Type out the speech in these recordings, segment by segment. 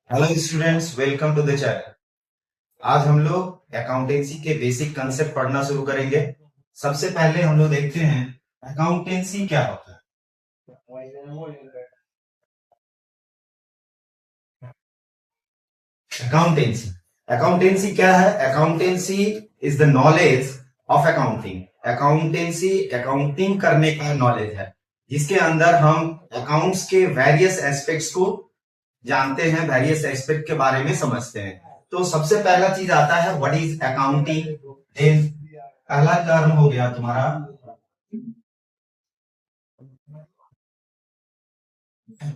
Hello students, welcome to the channel. आज हम लोग अकाउंटेंसी के बेसिक कंसेप्ट पढ़ना शुरू करेंगे। सबसे पहले हम लोग देखते हैं अकाउंटेंसी क्या होता है। अकाउंटेंसी अकाउंटेंसी क्या है? Accountancy is the knowledge of accounting. Accountancy accounting करने का नॉलेज है, जिसके अंदर हम अकाउंट्स के वेरियस एस्पेक्ट्स को जानते हैं, वेरियस एस्पेक्ट के बारे में समझते हैं। तो सबसे पहला चीज आता है व्हाट इज अकाउंटिंग। देन पहला टर्म हो गया तुम्हारा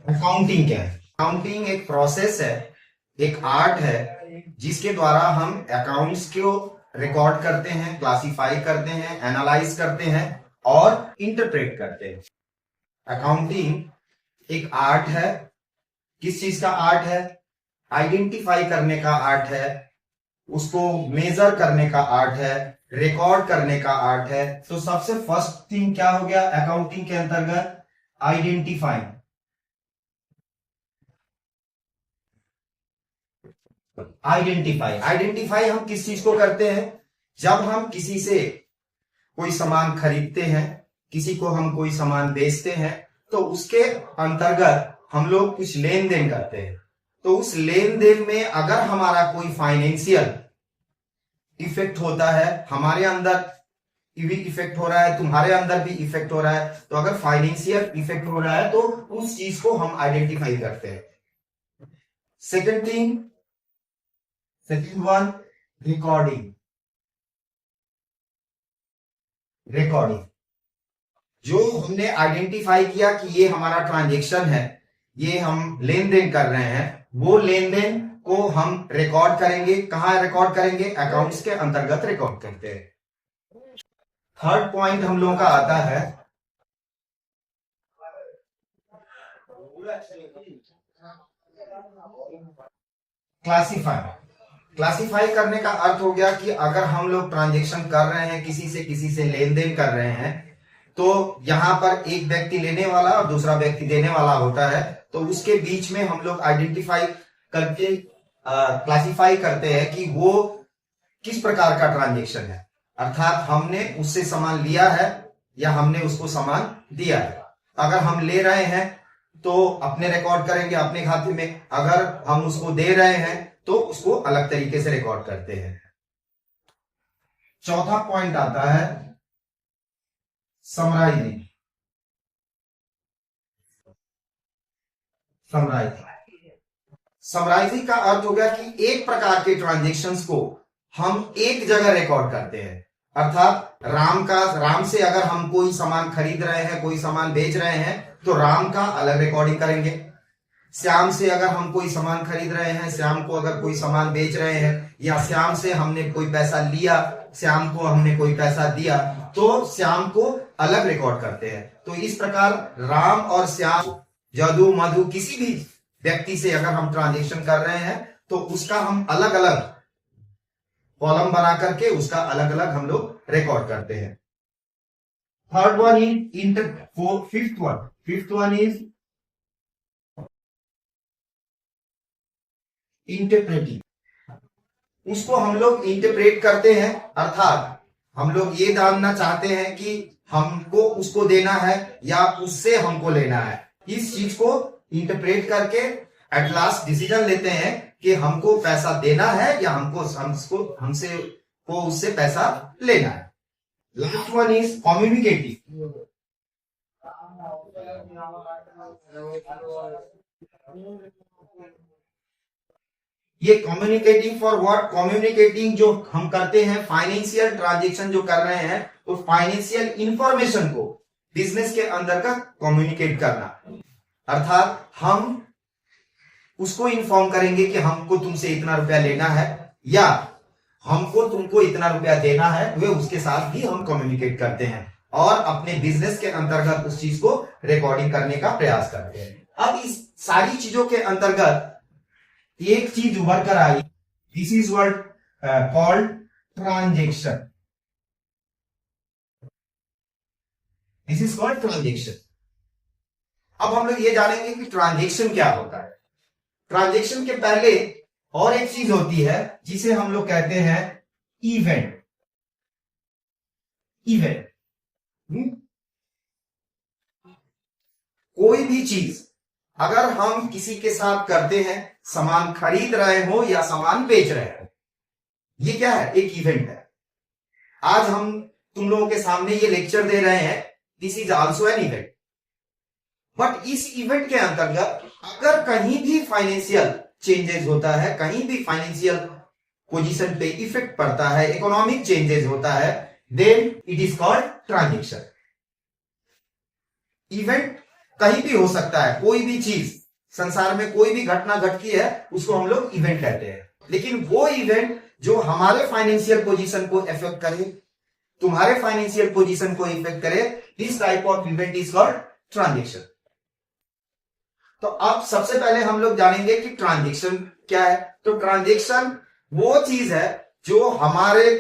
अकाउंटिंग। क्या है अकाउंटिंग? एक प्रोसेस है, एक आर्ट है, जिसके द्वारा हम अकाउंट्स को रिकॉर्ड करते हैं, क्लासिफाई करते हैं, एनालाइज करते हैं और इंटरप्रेट करते हैं। अकाउंटिंग एक आर्ट है। किस चीज का आर्ट है? आइडेंटिफाई करने का आर्ट है, उसको मेजर करने का आर्ट है, रिकॉर्ड करने का आर्ट है। तो सबसे फर्स्ट थिंग क्या हो गया अकाउंटिंग के अंतर्गत? आइडेंटिफाई। आइडेंटिफाई हम किस चीज को करते हैं? जब हम किसी से कोई सामान खरीदते हैं, किसी को हम कोई सामान बेचते हैं, तो उसके अंतर्गत हम लोग कुछ लेन देन करते हैं। तो उस लेन देन में अगर हमारा कोई फाइनेंशियल इफेक्ट होता है, हमारे अंदर भी इफेक्ट हो रहा है, तुम्हारे अंदर भी इफेक्ट हो रहा है, तो अगर फाइनेंशियल इफेक्ट हो रहा है तो उस चीज को हम आइडेंटिफाई करते हैं। Second thing, second one, recording. Recording जो हमने आइडेंटिफाई किया कि ये हमारा ट्रांजेक्शन है, ये हम लेन देन कर रहे हैं, वो लेन देन को हम रिकॉर्ड करेंगे। कहां रिकॉर्ड करेंगे? अकाउंट्स के अंतर्गत रिकॉर्ड करते हैं। थर्ड पॉइंट हम लोगों का आता है क्लासिफाई। क्लासिफाई करने का अर्थ हो गया कि अगर हम लोग ट्रांजेक्शन कर रहे हैं, किसी से लेन देन कर रहे हैं, तो यहां पर एक व्यक्ति लेने वाला और दूसरा व्यक्ति देने वाला होता है, तो उसके बीच में हम लोग आइडेंटिफाई करके क्लासिफाई करते हैं कि वो किस प्रकार का ट्रांजेक्शन है। अर्थात हमने उससे सामान लिया है या हमने उसको सामान दिया है। अगर हम ले रहे हैं तो अपने रिकॉर्ड करेंगे अपने खाते में, अगर हम उसको दे रहे हैं तो उसको अलग तरीके से रिकॉर्ड करते हैं। चौथा पॉइंट आता है समराइजिंग। समराइजिंग समराइजिंग का अर्थ हो गया कि एक प्रकार के ट्रांजेक्शन्स को हम एक जगह रिकॉर्ड करते हैं। अर्थात राम से अगर हम कोई सामान खरीद रहे हैं, कोई सामान बेच रहे हैं, तो राम का अलग रिकॉर्डिंग करेंगे। श्याम से अगर हम कोई सामान खरीद रहे हैं, श्याम को अगर कोई सामान बेच रहे हैं, या श्याम से हमने कोई पैसा लिया, श्याम को हमने कोई पैसा दिया, तो श्याम को अलग रिकॉर्ड करते हैं। तो इस प्रकार राम और श्याम, जदू मधु, किसी भी व्यक्ति से अगर हम ट्रांजेक्शन कर रहे हैं तो उसका हम अलग अलग कॉलम बना करके उसका अलग अलग हम लोग रिकॉर्ड करते हैं। Third one is fifth one is interpreting. उसको हम लोग इंटरप्रेट करते हैं, अर्थात हम लोग ये जानना चाहते हैं कि हमको उसको देना है या उससे हमको लेना है। इस चीज को इंटरप्रेट करके एट लास्ट डिसीजन लेते हैं कि हमको पैसा देना है या हमसे को उससे पैसा लेना है। Last one is communicating. ये कम्युनिकेटिंग फॉर व्हाट? कम्युनिकेटिंग जो हम करते हैं, फाइनेंशियल ट्रांजेक्शन जो कर रहे हैं, तो फाइनेंशियल इंफॉर्मेशन को बिजनेस के अंतर्गत कम्युनिकेट करना। अर्थात हम उसको इन्फॉर्म करेंगे कि हमको तुमसे इतना रुपया लेना है या हमको तुमको इतना रुपया देना है, वे उसके साथ भी हम कम्युनिकेट करते हैं और अपने बिजनेस के अंतर्गत उस चीज को रिकॉर्डिंग करने का प्रयास करते हैं। अब इस सारी चीजों के अंतर्गत एक चीज उभर कर आई, this is word called transaction. This is called transaction. अब हम लोग ये जानेंगे कि ट्रांजेक्शन क्या होता है। ट्रांजेक्शन के पहले और एक चीज होती है जिसे हम लोग कहते हैं इवेंट। इवेंट कोई भी चीज अगर हम किसी के साथ करते हैं, सामान खरीद रहे हो या सामान बेच रहे हो, ये क्या है? एक इवेंट है। आज हम तुम लोगों के सामने ये लेक्चर दे रहे हैं, this is also an event. But इस इवेंट के अंतर्गत अगर कहीं भी फाइनेंशियल चेंजेस होता है, कहीं भी फाइनेंशियल पोजीशन पे इफेक्ट पड़ता है, इकोनॉमिक चेंजेस होता है, then it is called transaction. Event कहीं भी हो सकता है, कोई भी चीज संसार में कोई भी घटना घटती है उसको हम लोग इवेंट कहते हैं। लेकिन वो इवेंट जो हमारे फाइनेंशियल पोजीशन को इफेक्ट करे, तुम्हारे फाइनेंशियल पोजीशन को इफेक्ट करे, this type of event is called transaction. तो अब सबसे पहले हम लोग जानेंगे कि ट्रांजेक्शन क्या है। तो ट्रांजेक्शन वो चीज है जो हमारे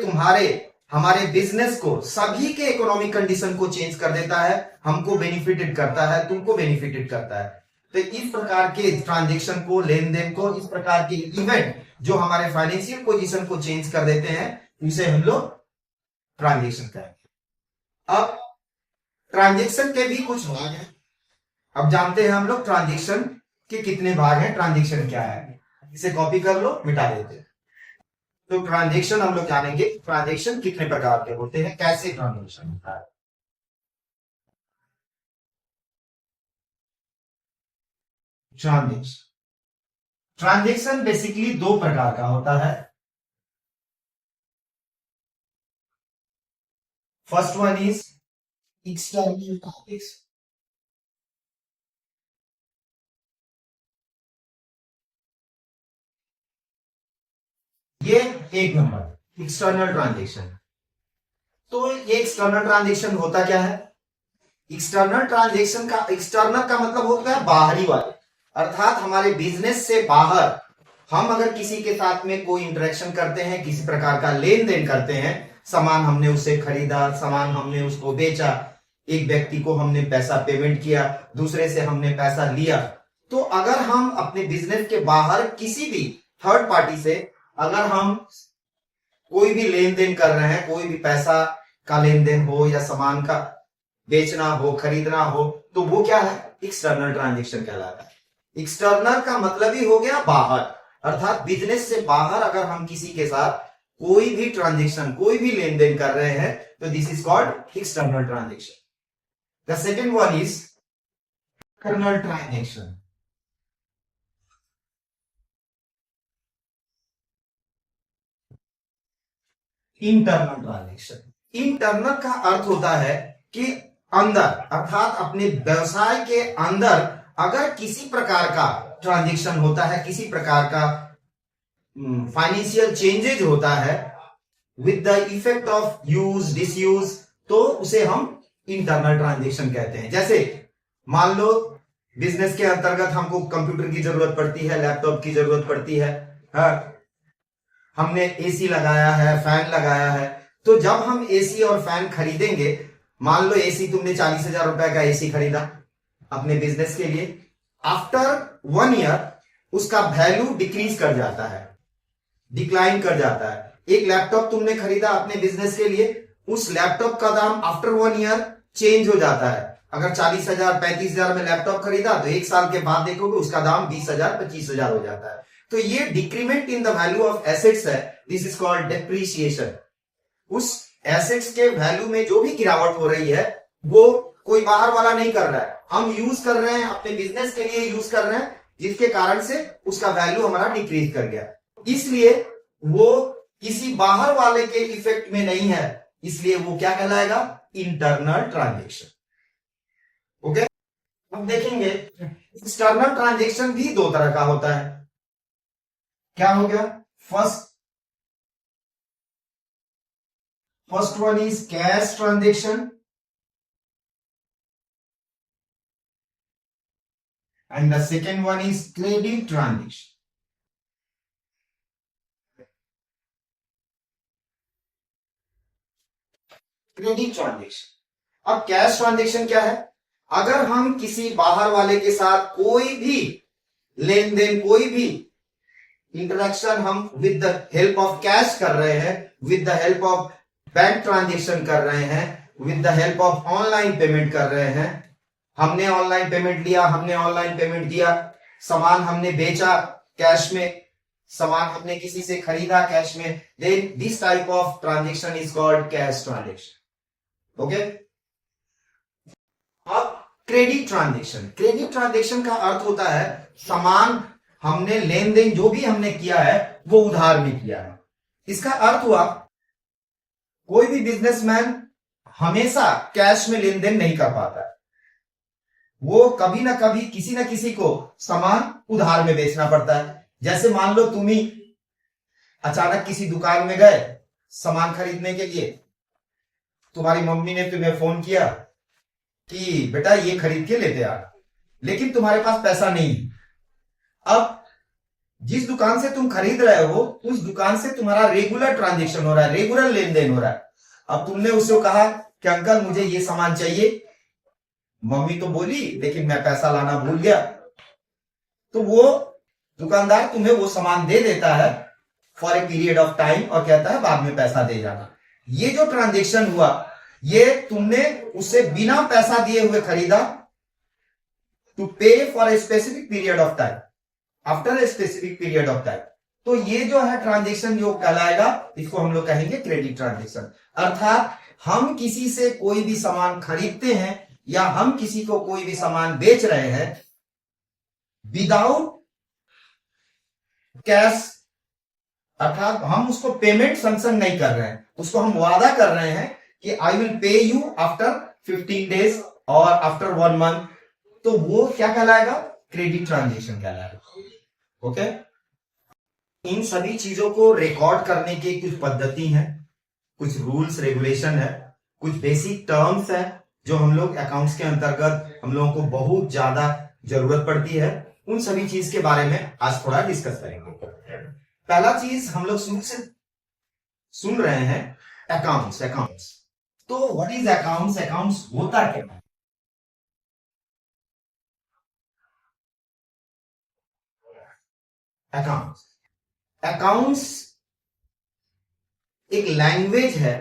बिजनेस को, सभी के इकोनॉमिक कंडीशन को चेंज कर देता है, हमको बेनिफिटेड करता है, तुमको बेनिफिटेड करता है। तो इस प्रकार के ट्रांजेक्शन को, लेन देन को, इस प्रकार के इवेंट जो हमारे फाइनेंशियल पोजीशन को चेंज कर देते हैं, उसे हम लोग ट्रांजेक्शन कहेंगे। अब ट्रांजेक्शन के भी कुछ भाग हैं। अब जानते हैं हम लोग ट्रांजेक्शन के कितने भाग हैं, ट्रांजेक्शन क्या है। इसे कॉपी कर लो, मिटा देते हैं। तो ट्रांजेक्शन हम लोग जानेंगे, ट्रांजेक्शन कितने प्रकार के होते हैं, कैसे ट्रांजेक्शन होता है। ट्रांजेक्शन ट्रांजेक्शन बेसिकली दो प्रकार का होता है। First one is external transaction. ये एक नंबर एक्सटर्नल ट्रांजेक्शन। तो ये एक्सटर्नल ट्रांजेक्शन होता क्या है? एक्सटर्नल ट्रांजेक्शन का, एक्सटर्नल का मतलब होता है बाहरी वाले, अर्थात हमारे बिजनेस से बाहर हम अगर किसी के साथ में कोई इंटरेक्शन करते हैं, किसी प्रकार का लेन देन करते हैं, सामान हमने उससे खरीदा, सामान हमने उसको बेचा, एक व्यक्ति को हमने पैसा पेमेंट किया, दूसरे से हमने पैसा लिया, तो अगर हम अपने बिजनेस के बाहर किसी भी थर्ड पार्टी से अगर हम कोई भी लेन देन कर रहे हैं, कोई भी पैसा का लेन देन हो या सामान का बेचना हो, खरीदना हो, तो वो क्या है? एक्सटर्नल ट्रांजेक्शन कहलाता है। एक्सटर्नल का मतलब ही हो गया बाहर, अर्थात बिजनेस से बाहर अगर हम किसी के साथ कोई भी ट्रांजेक्शन, कोई भी लेन देन कर रहे हैं, तो this is called external transaction. The second one is internal transaction. Internal transaction, internal का अर्थ होता है कि अंदर, अर्थात अपने व्यवसाय के अंदर अगर किसी प्रकार का ट्रांजेक्शन होता है, किसी प्रकार का फाइनेंशियल चेंजेज होता है with the effect of use disuse, तो उसे हम इंटरनल ट्रांजेक्शन कहते हैं। जैसे मान लो बिजनेस के अंतर्गत हमको कंप्यूटर की जरूरत पड़ती है, लैपटॉप की जरूरत पड़ती है, हमने एसी लगाया है, फैन लगाया है, तो जब हम एसी और फैन खरीदेंगे, मान लो एसी तुमने 40,000 रुपए का एसी खरीदा अपने बिजनेस के लिए, आफ्टर 1 ईयर उसका वैल्यू डिक्रीज कर जाता है, डिक्लाइन कर जाता है। एक लैपटॉप तुमने खरीदा अपने बिजनेस के लिए, उस लैपटॉप का दाम आफ्टर 1 ईयर चेंज हो जाता है। अगर 40,000 35,000 में लैपटॉप खरीदा, तो 1 साल के बाद देखोगे उसका दाम 20,000 25,000 हो जाता है। तो ये decrement in the value of assets है, दिस इज कॉल्ड डेप्रिसिएशन। उस एसेट्स के वैल्यू में जो भी गिरावट हो रही है, वो कोई बाहर वाला नहीं कर रहा है, हम यूज कर रहे हैं, अपने बिजनेस के लिए यूज कर रहे हैं, जिसके कारण से उसका वैल्यू हमारा डिक्रीज कर गया। इसलिए वो किसी बाहर वाले के इफेक्ट में नहीं है, इसलिए वो क्या कहलाएगा? Internal transaction. ओके, अब देखेंगे एक्सटर्नल ट्रांजेक्शन भी दो तरह का होता है। क्या हो गया? First one is cash transaction and the second one is credit transaction. Credit transaction. अब कैश ट्रांजेक्शन क्या है? अगर हम किसी बाहर वाले के साथ कोई भी लेन देन, कोई भी इंटरेक्शन हम with the help of cash कर रहे हैं, with the help of bank transaction कर रहे हैं, with the help of online payment कर रहे हैं। हमने ऑनलाइन पेमेंट लिया, हमने ऑनलाइन पेमेंट दिया, सामान हमने बेचा कैश में, सामान हमने किसी से खरीदा कैश में, then this type of transaction is called cash transaction. Okay. अब क्रेडिट ट्रांजेक्शन, क्रेडिट ट्रांजेक्शन का अर्थ होता है सामान हमने लेन देन जो भी हमने किया है वो उधार में किया है। इसका अर्थ हुआ कोई भी बिजनेसमैन हमेशा कैश में लेन देन नहीं कर पाता है, वो कभी ना कभी किसी ना किसी को सामान उधार में बेचना पड़ता है। जैसे मान लो तुम ही अचानक किसी दुकान में गए सामान खरीदने के लिए, तुम्हारी मम्मी ने तुम्हें फोन किया कि बेटा ये खरीद के लेते आ, लेकिन तुम्हारे पास पैसा नहीं। अब जिस दुकान से तुम खरीद रहे हो उस दुकान से तुम्हारा रेगुलर ट्रांजेक्शन हो रहा है, रेगुलर लेन देन हो रहा है। अब तुमने उससे कहा कि अंकल मुझे ये सामान चाहिए, मम्मी तो बोली लेकिन मैं पैसा लाना भूल गया, तो वो दुकानदार तुम्हें वो सामान दे देता है for a period of time और कहता है बाद में पैसा दे जाना। ये जो ट्रांजेक्शन हुआ ये तुमने उससे बिना पैसा दिए हुए खरीदा, टू पे for a specific period of time, after a specific period of time. तो ये जो है ट्रांजेक्शन जो कहलाएगा, इसको हम लोग कहेंगे क्रेडिट ट्रांजेक्शन। अर्थात हम किसी से कोई भी सामान खरीदते हैं या हम किसी को कोई भी सामान बेच रहे हैं विदाउट कैश, अर्थात हम उसको पेमेंट सैंक्शन नहीं कर रहे हैं, उसको हम वादा कर रहे हैं कि I will pay you after 15 days और आफ्टर 1 मंथ, तो वो क्या कहलाएगा? क्रेडिट ट्रांजेक्शन कहलाएगा। ओके। इन सभी चीजों को रिकॉर्ड करने की कुछ पद्धति है, कुछ रूल्स रेगुलेशन है, कुछ बेसिक टर्म्स है जो हम लोग अकाउंट्स के अंतर्गत हम लोगों को बहुत ज्यादा जरूरत पड़ती है। उन सभी चीज के बारे में आज थोड़ा डिस्कस करेंगे। पहला चीज हम लोग शुरू से सुन रहे हैं अकाउंट्स। अकाउंट्स तो व्हाट इज अकाउंट्स? अकाउंट्स होता क्या है? अकाउंट्स अकाउंट्स एक लैंग्वेज है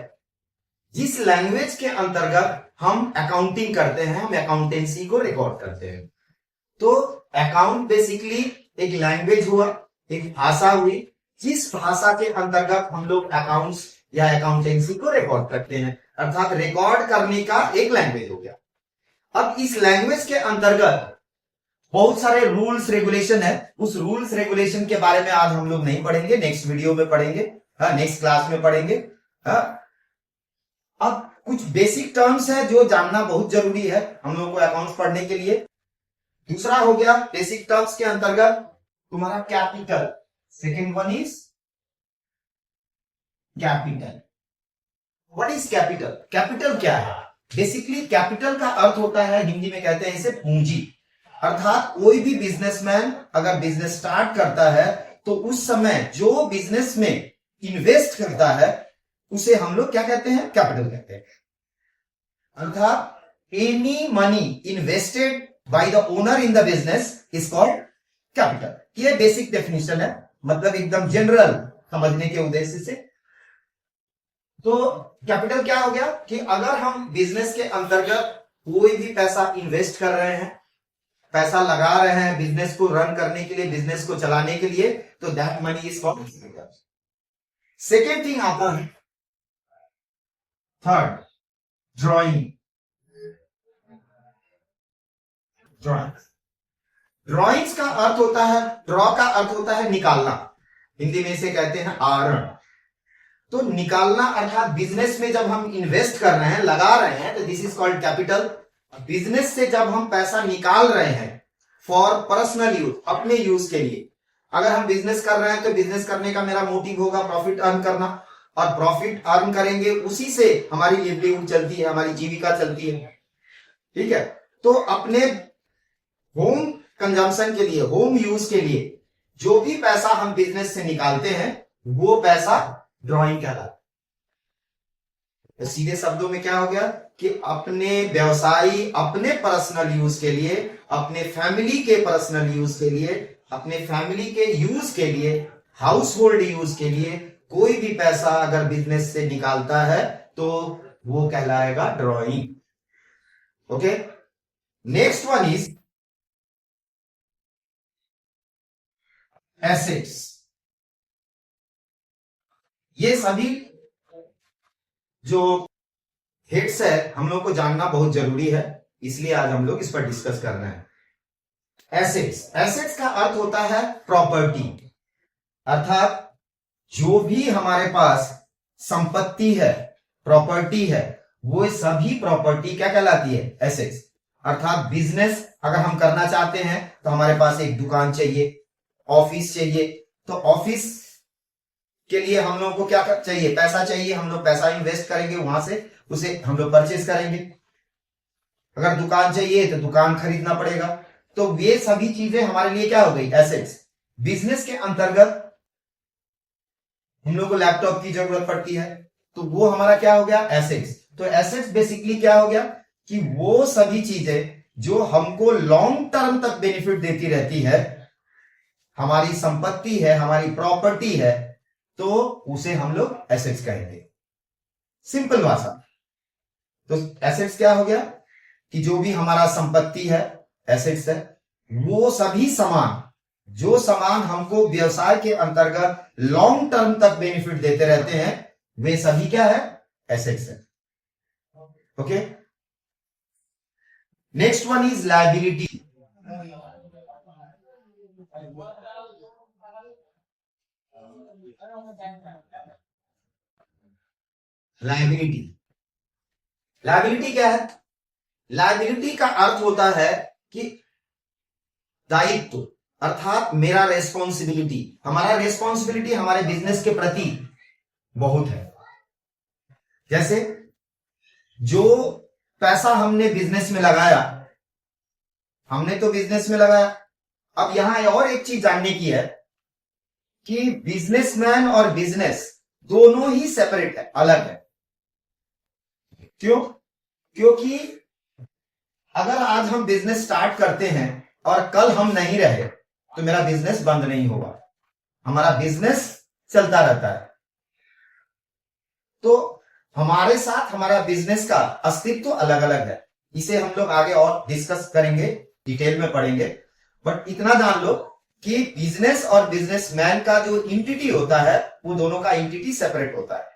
जिस लैंग्वेज के अंतर्गत हम अकाउंटिंग करते हैं, हम अकाउंटेंसी को रिकॉर्ड करते हैं। तो अकाउंट बेसिकली एक लैंग्वेज हुआ, एक भाषा हुई जिस भाषा के अंतर्गत हम लोग अकाउंट्स या अकाउंटेंसी को रिकॉर्ड करते हैं, अर्थात रिकॉर्ड करने का एक लैंग्वेज हो गया। अब इस लैंग्वेज के अंतर्गत बहुत सारे रूल्स रेगुलेशन है। उस रूल्स रेगुलेशन के बारे में आज हम लोग नहीं पढ़ेंगे, नेक्स्ट वीडियो में पढ़ेंगे, नेक्स्ट क्लास में पढ़ेंगे। अब कुछ बेसिक टर्म्स है जो जानना बहुत जरूरी है हम लोगों को अकाउंट्स पढ़ने के लिए। दूसरा हो गया बेसिक टर्म्स के अंतर्गत तुम्हारा capital. Second one is capital. What is capital? Capital क्या है? बेसिकली कैपिटल का अर्थ होता है, हिंदी में कहते हैं इसे पूंजी। अर्थात कोई भी बिजनेसमैन अगर बिजनेस स्टार्ट करता है तो उस समय जो बिजनेस में इन्वेस्ट करता है उसे हम लोग क्या कहते हैं? कैपिटल कहते हैं। अर्थात any money invested by the owner in the business is called capital. ये बेसिक डेफिनेशन है, मतलब एकदम जनरल समझने के उद्देश्य से। तो कैपिटल क्या हो गया कि अगर हम बिजनेस के अंतर्गत कोई भी पैसा इन्वेस्ट कर रहे हैं, पैसा लगा रहे हैं बिजनेस को रन करने के लिए, बिजनेस को चलाने के लिए, तो that money is called capital. Second thing आता है थर्ड, ड्रॉइंग। ड्रॉइंग्स का अर्थ होता है, ड्रॉ का अर्थ होता है निकालना, हिंदी में इसे कहते हैं आवरण। तो निकालना अर्थात बिजनेस में जब हम इन्वेस्ट कर रहे हैं, लगा रहे हैं, तो this is called capital. Business से जब हम पैसा निकाल रहे हैं फॉर पर्सनल यूज, अपने यूज के लिए, अगर हम बिजनेस कर रहे हैं तो बिजनेस करने का मेरा मोटिव होगा प्रॉफिट अर्न करना, और प्रॉफिट अर्न करेंगे उसी से हमारी लिवलीहुड चलती है, हमारी जीविका चलती है। ठीक है। तो अपने होम कंजम्पशन के लिए, होम यूज के लिए जो भी पैसा हम बिजनेस से निकालते हैं वो पैसा ड्रॉइंग कहलाता है। सीधे शब्दों में क्या हो गया कि अपने व्यवसायी, अपने पर्सनल यूज के लिए, अपने फैमिली के पर्सनल यूज के लिए अपने फैमिली के यूज के लिए, हाउस होल्ड यूज के लिए कोई भी पैसा अगर बिजनेस से निकालता है तो वो कहलाएगा drawing. Okay, next one is assets. ये सभी जो हेड्स है हम लोग को जानना बहुत जरूरी है, इसलिए आज हम लोग इस पर डिस्कस कर रहे हैं। एसेट्स, एसेट्स का अर्थ होता है प्रॉपर्टी, अर्थात जो भी हमारे पास संपत्ति है, प्रॉपर्टी है, वो सभी प्रॉपर्टी क्या कहलाती है? एसेट्स। अर्थात बिजनेस अगर हम करना चाहते हैं तो हमारे पास एक दुकान चाहिए, ऑफिस चाहिए, तो ऑफिस के लिए हम लोग को क्या चाहिए? पैसा चाहिए। हम लोग पैसा इन्वेस्ट करेंगे, वहां से उसे हम लोग परचेज करेंगे। अगर दुकान चाहिए तो दुकान खरीदना पड़ेगा। तो ये सभी चीजें हमारे लिए क्या हो गई? एसेट्स। बिजनेस के अंतर्गत हम लोग को लैपटॉप की जरूरत पड़ती है, तो वो हमारा क्या हो गया? एसेट्स। तो एसेट्स बेसिकली क्या हो गया कि वो सभी चीजें जो हमको लॉन्ग टर्म तक बेनिफिट देती रहती है, हमारी संपत्ति है, हमारी प्रॉपर्टी है, तो उसे हम लोग एसेट्स कहेंगे, सिंपल भाषा। तो एसेट्स क्या हो गया कि जो भी हमारा संपत्ति है, एसेट्स है, वो सभी सामान, जो सामान हमको व्यवसाय के अंतर्गत लॉन्ग टर्म तक बेनिफिट देते रहते हैं, वे सभी क्या है? एसेट्स है। Okay, next one is liability. Liability, liability क्या है? लायबिलिटी का अर्थ होता है कि दायित्व, अर्थात मेरा रेस्पॉन्सिबिलिटी, हमारा रेस्पॉन्सिबिलिटी हमारे बिजनेस के प्रति बहुत है। जैसे जो पैसा हमने बिजनेस में लगाया, हमने तो बिजनेस में लगाया, अब यहां और एक चीज जानने की है कि बिजनेसमैन और बिजनेस दोनों ही सेपरेट है, अलग है। क्यों? क्योंकि अगर आज हम बिजनेस स्टार्ट करते हैं और कल हम नहीं रहे तो मेरा बिजनेस बंद नहीं होगा, हमारा बिजनेस चलता रहता है। तो हमारे साथ हमारा बिजनेस का अस्तित्व अलग अलग है। इसे हम लोग आगे और डिस्कस करेंगे, डिटेल में पढ़ेंगे, बट इतना जान लो कि बिजनेस और बिजनेसमैन का जो इंटिटी होता है, वो दोनों का इंटिटी सेपरेट होता है।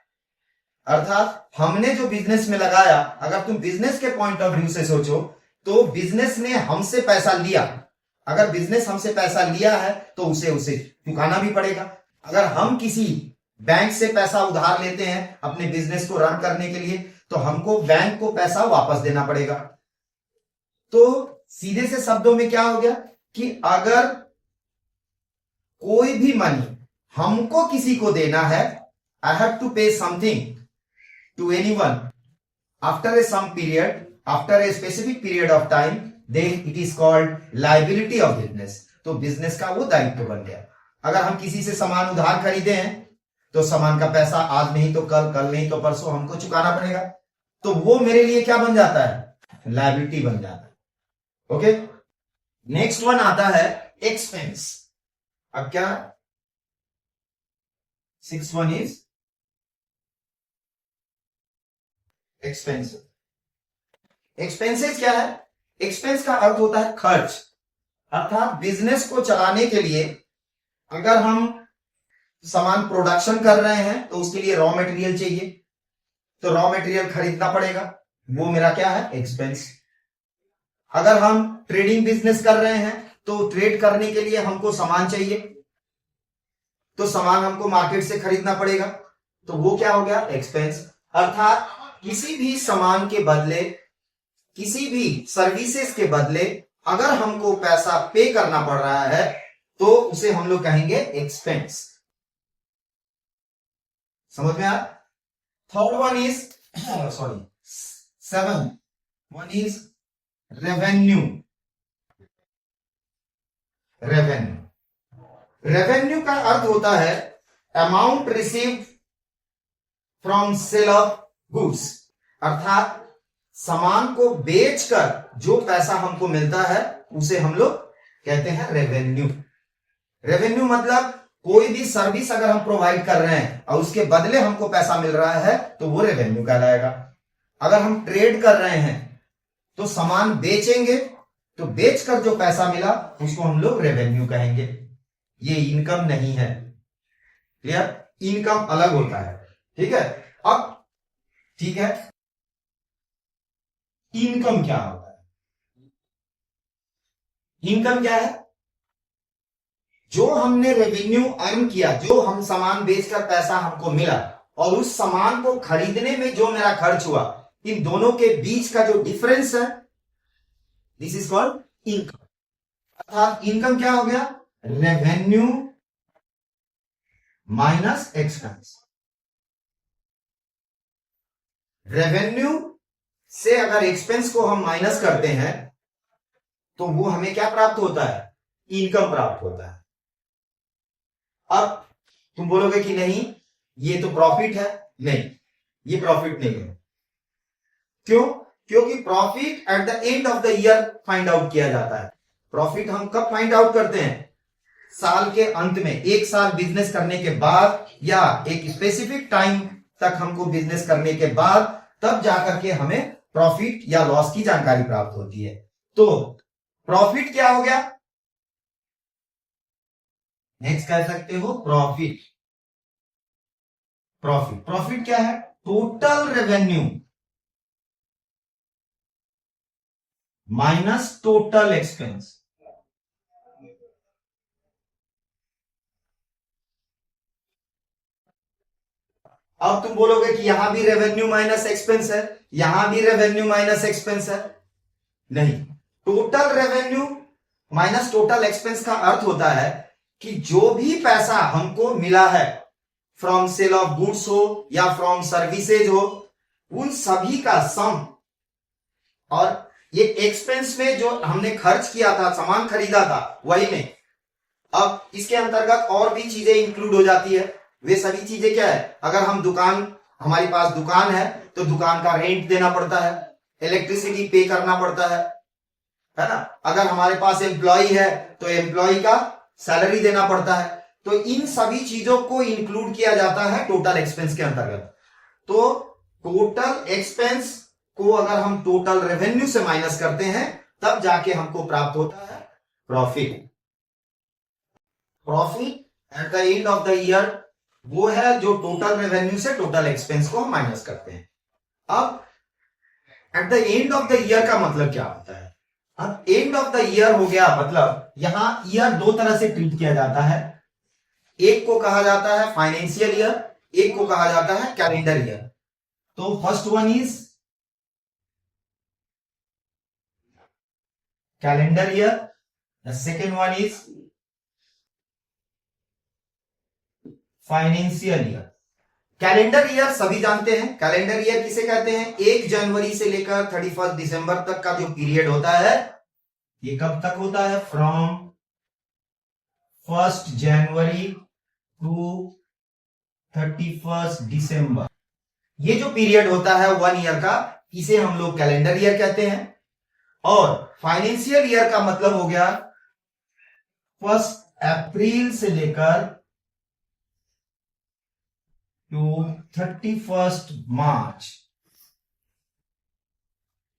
अर्थात हमने जो बिजनेस में लगाया, अगर तुम बिजनेस के पॉइंट ऑफ व्यू से सोचो तो बिजनेस ने हमसे पैसा लिया। अगर बिजनेस हमसे पैसा लिया है तो उसे चुकाना भी पड़ेगा। अगर हम किसी बैंक से पैसा उधार लेते हैं अपने बिजनेस को रन करने के लिए, तो हमको बैंक को पैसा वापस देना पड़ेगा। तो सीधे से शब्दों में क्या हो गया कि अगर कोई भी मनी हमको किसी को देना है, आई हैव टू पे something to anyone after a some period, after a specific period of time, then it is called liability of business। तो बिजनेस का वो दायित्व बन गया। अगर हम किसी से सामान उधार खरीदे हैं तो सामान का पैसा आज नहीं तो कल, कल नहीं तो परसों हमको चुकाना पड़ेगा, तो वो मेरे लिए क्या बन जाता है? लायबिलिटी बन जाता है। ओके, नेक्स्ट वन आता है एक्सपेंस। अब क्या? 6 इज एक्सपेंस। एक्सपेंसेस क्या है? एक्सपेंस का अर्थ होता है खर्च, अर्थात बिजनेस को चलाने के लिए अगर हम सामान प्रोडक्शन कर रहे हैं तो उसके लिए रॉ मटेरियल चाहिए, तो रॉ मटेरियल खरीदना पड़ेगा, वो मेरा क्या है? एक्सपेंस। अगर हम ट्रेडिंग बिजनेस कर रहे हैं तो ट्रेड करने के लिए हमको सामान चाहिए, तो सामान हमको मार्केट से खरीदना पड़ेगा, तो वो क्या हो गया? एक्सपेंस। अर्थात किसी भी सामान के बदले, किसी भी सर्विसेज के बदले अगर हमको पैसा पे करना पड़ रहा है तो उसे हम लोग कहेंगे एक्सपेंस। समझ में आया? Third one is sorry 7 one is revenue. Revenue का अर्थ होता है amount receive from sale of goods, अर्थात सामान को बेचकर जो पैसा हमको मिलता है उसे हम लोग कहते हैं रेवेन्यू। रेवेन्यू मतलब कोई भी सर्विस अगर हम प्रोवाइड कर रहे हैं और उसके बदले हमको पैसा मिल रहा है तो वो रेवेन्यू कहलाएगा। अगर हम ट्रेड कर रहे हैं तो सामान बेचेंगे तो बेचकर जो पैसा मिला उसको हम लोग रेवेन्यू कहेंगे। ये इनकम नहीं है। क्लियर? इनकम अलग होता है। ठीक है। अब ठीक है, इनकम क्या होता है? इनकम क्या है? जो हमने रेवेन्यू अर्न किया, जो हम सामान बेचकर पैसा हमको मिला और उस सामान को खरीदने में जो मेरा खर्च हुआ, इन दोनों के बीच का जो डिफरेंस है, दिस इज कॉल्ड इनकम। अर्थात इनकम क्या हो गया? Revenue minus expense. रेवेन्यू से अगर एक्सपेंस को हम माइनस करते हैं तो वो हमें क्या प्राप्त होता है? इनकम प्राप्त होता है। अब तुम बोलोगे कि नहीं ये तो प्रॉफिट है। नहीं, ये प्रॉफिट नहीं है। क्यों? क्योंकि profit at the end of the year find out किया जाता है। प्रॉफिट हम कब फाइंड आउट करते हैं? साल के अंत में, एक साल बिजनेस करने के बाद या एक स्पेसिफिक टाइम तक हमको बिजनेस करने के बाद तब जाकर के हमें प्रॉफिट या लॉस की जानकारी प्राप्त होती है। तो प्रॉफिट क्या हो गया? नेक्स्ट कह सकते हो प्रॉफिट। प्रॉफिट क्या है? Total revenue minus total expense. अब तुम बोलोगे कि यहां भी रेवेन्यू माइनस एक्सपेंस है, यहां भी रेवेन्यू माइनस एक्सपेंस है। नहीं, total revenue minus total expense का अर्थ होता है कि जो भी पैसा हमको मिला है फ्रॉम सेल ऑफ गुड्स हो या फ्रॉम सर्विसेज हो, उन सभी का सम, और ये एक्सपेंस में जो हमने खर्च किया था, सामान खरीदा था, वही में अब इसके अंतर्गत और भी चीजें इंक्लूड हो जाती है। वे सभी चीजें क्या है? अगर हम हमारे पास दुकान है तो दुकान का रेंट देना पड़ता है, इलेक्ट्रिसिटी पे करना पड़ता है ना? अगर हमारे पास एम्प्लॉय है तो एम्प्लॉय का सैलरी देना पड़ता है। तो इन सभी चीजों को इंक्लूड किया जाता है टोटल एक्सपेंस के अंतर्गत। तो टोटल एक्सपेंस को अगर हम टोटल रेवेन्यू से माइनस करते हैं तब जाके हमको प्राप्त होता है profit. Profit at the end of the year वो है जो टोटल रेवेन्यू से टोटल एक्सपेंस को हम माइनस करते हैं। अब at the end of the year का मतलब क्या होता है? अब एंड ऑफ द ईयर हो गया, मतलब यहां ईयर दो तरह से ट्रीट किया जाता है। एक को कहा जाता है फाइनेंशियल ईयर, एक को कहा जाता है कैलेंडर ईयर। तो first one is calendar year, the second one is financial year. Calendar year सभी जानते हैं। कैलेंडर ईयर किसे कहते हैं? 1 जनवरी से लेकर 31 दिसंबर तक का जो पीरियड होता है, ये कब तक होता है? फ्रॉम 1 जनवरी टू 31 दिसंबर। ये जो पीरियड होता है 1 ईयर का, इसे हम लोग कैलेंडर ईयर कहते हैं। और फाइनेंशियल ईयर का मतलब हो गया 1 अप्रैल से लेकर टू 31 मार्च।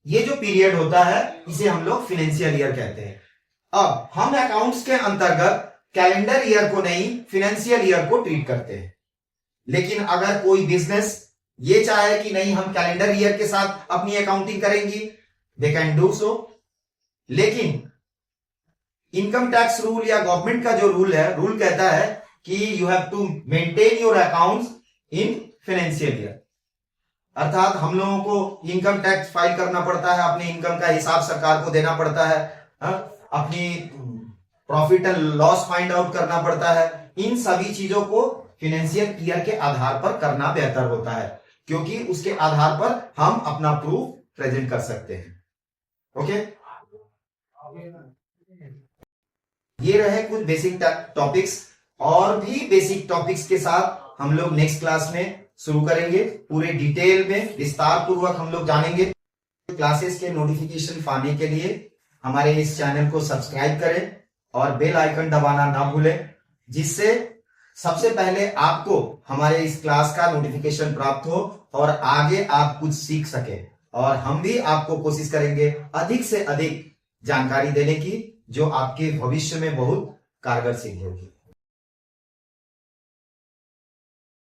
ये जो पीरियड होता है इसे हम लोग फाइनेंशियल ईयर कहते हैं। अब हम अकाउंट्स के अंतर्गत कैलेंडर ईयर को नहीं, फाइनेंशियल ईयर को ट्रीट करते हैं। लेकिन अगर कोई बिजनेस ये चाहे कि नहीं हम कैलेंडर ईयर के साथ अपनी अकाउंटिंग करेंगी, दे कैन डू सो। लेकिन इनकम टैक्स रूल या गवर्नमेंट का जो रूल है, रूल कहता है कि you have to maintain your accounts in financial year. अर्थात हम लोगों को इनकम टैक्स फाइल करना पड़ता है, अपने इनकम का हिसाब सरकार को देना पड़ता है, अपनी profit and loss find out करना पड़ता है। इन सभी चीजों को फाइनेंशियल ईयर के आधार पर करना बेहतर होता है, क्योंकि उसके आधार पर हम अपना प्रूफ प्रेजेंट कर सकते हैं। ओके, ये रहे कुछ बेसिक टॉपिक्स। और भी बेसिक टॉपिक्स के साथ हम लोग नेक्स्ट क्लास में शुरू करेंगे। पूरे डिटेल में विस्तार पूर्वक हम लोग जानेंगे। क्लासेस के नोटिफिकेशन पाने के लिए हमारे इस चैनल को सब्सक्राइब करें और बेल आइकन दबाना ना भूलें। जिससे सबसे पहले आपको हमारे इस क्लास का नोटिफिकेशन प्राप्त हो और आगे आप कुछ सीख सके। और हम भी आपको कोशिश करेंगे अधिक से अधिक जानकारी देने की, जो आपके भविष्य में बहुत कारगर सिद्ध होगी।